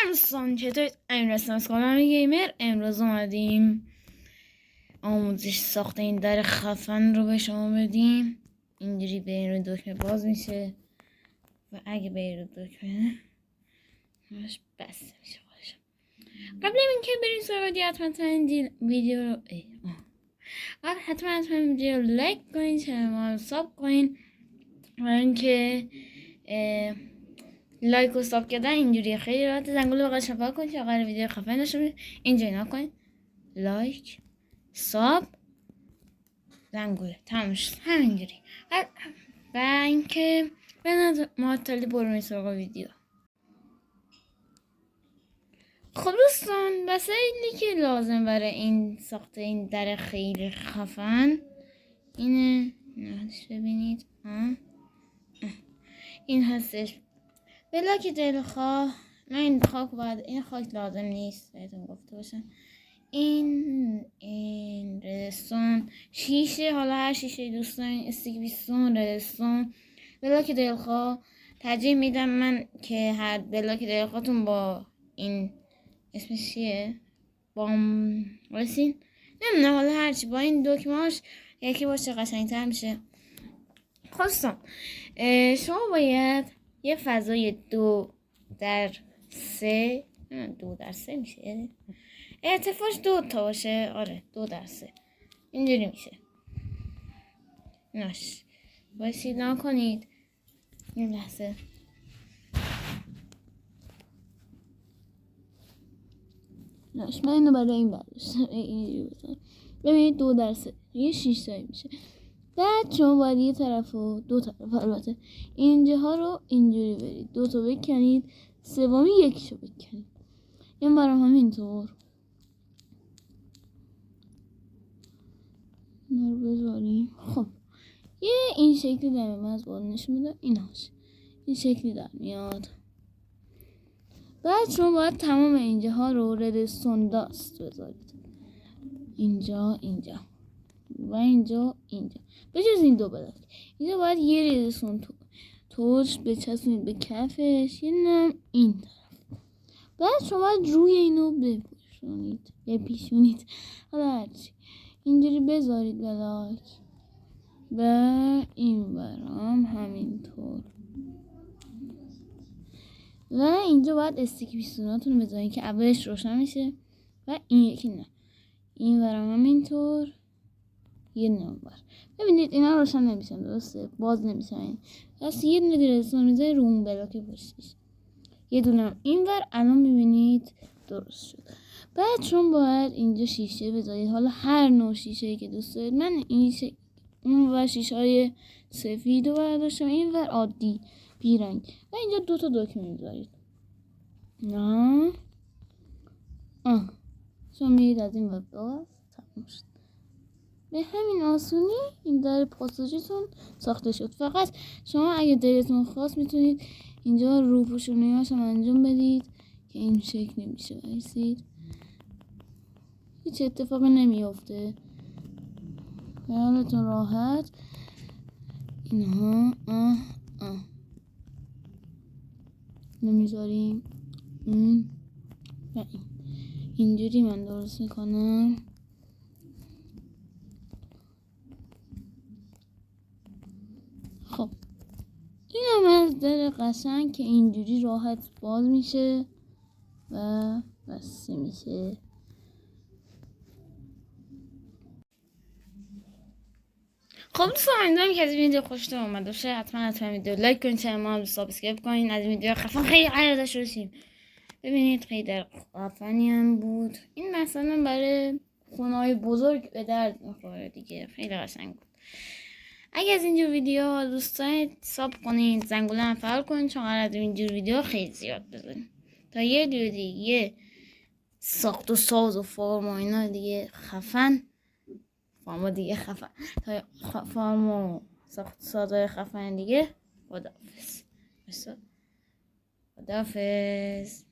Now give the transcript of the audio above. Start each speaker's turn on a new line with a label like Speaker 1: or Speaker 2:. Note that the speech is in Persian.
Speaker 1: سلام دوستان، چطورید؟ امروز از کانال گیمر. امروز اومدیم آموزش ساخت این در خفن رو به شما بدیم. اینجوری به این رو دکمه باز میشه و اگه به این رو دکمه بسته میشه باشه. قبل اینکه بریم سراغ ویدیو حتما ویدیو رو لایک کنین، چنل ما رو ساب کنین و اینکه لایک و ساب کردن اینجوری خیلی راحت. زنگوله بغل شفا کن که آخر ویدیو خفن داشته باشید. اینجوری نکنین، لایک، ساب، زنگوله، تموم شد. همینجوری. و اینکه به معطلی بریم سراغ ویدیو. خب دوستان، وسایلی که لازم برای این ساخت این در خیلی خفن اینه. ببینید این هستش. بلاک دلخواه. من این خاک باید، این خاک لازم نیست بهتون گفته باشم. این ردستون، شیشه، حالا هر شیشه دوست دارین، استیک بیستون، ردستون، بلاک دلخواه. ترجیح میدم من که هر بلاک دلخواهتون با این اسمش چیه؟ رسین نمیدونم، حالا هرچی با این دکمهاش یکی باشه قشنگتر میشه. خواستم شما باید یه فضای 2x3 میشه، ارتفاعش 2 تا باشه. آره 2x3 اینجوری میشه. بایستید نکنید این لحظه. من اینو برای این برداشتم. اینجوری بزنم. ببینید 2x3 یه 6 تایی میشه. بعد شما باید یه طرف و دو طرف، البته اینجاها رو اینجوری برید، 2 تا بکنید، سومی یکیشو بکنید. این برام همینطور اینا رو بذاریم. خب یه این شکلی در من از بالا نشون میده، ایناش این شکلی در میاد. بعد شما باید تمام اینجاها رو ردستون داست بذارید، اینجا و اینجا به جز این دو بلاک. اینجا باید یه ردستون توش بچسبونید به کفش، یه نم این طرف. بعد شما باید روی اینو بپیشونید، حالا هرچی اینجوری بذارید بلاک. و این برام همینطور. و اینجا باید استیک بیستوناتون رو بذارید که اولش روشن میشه و این یکی نه. این برام همینطور یه نمبر. ببینید اینا روشن نمیشن، درسته؟ باز نمیشن. پس یه دونه ردستون میذاری رو اون بلاک پشتش، یه دونه این ور. الان میبینید درست شد. بعد چون باید اینجا شیشه بذارید، حالا هر نوع شیشه‌ای که دوست دارید. من اون ور شیشه‌های سفید رو برداشتم، این ور عادی بیرنگ. و اینجا 2 تا دکمه میذارید. نه شما میرید از این ور باز، تموم شد. به همین آسونی این در پاساژتون ساخته شد. فقط شما اگه دلتون خواست میتونید اینجا روپوشونی‌هاش هم انجام بدید که این شکلی میشه. بایستید، هیچ اتفاقی نمیافته، خیالتون راحت. اینها نمیذاریم این و این. اینجوری من درست میکنم. خب این هم از در قشنگ که اینجوری راحت باز میشه و بسته میشه. خب دوستان، امیدوارم که از این ویدیو خوشتون اومده باشه. حتما ویدیو لایک کنین، چنل ما رو سابسکرایب کنین. از این ویدیو خفن خیلی قرار داشته باشیم. ببینید خیلی در خفنی هم بود. این مثلا برای خونه‌های بزرگ به درد میخوره دیگه، خیلی قشنگ بود. اگه از اینجور ویدیو دوست دارید ساب کنید، زنگوله هم فعال کنید، چون قرار از اینجور ویدیو خیلی زیاد بزنید تا یه ویدیو دیگه ساخت و ساز و فرم و اینا دیگه خفن. تا فرم و ساخت سازهای خفن دیگه. خداحافظ.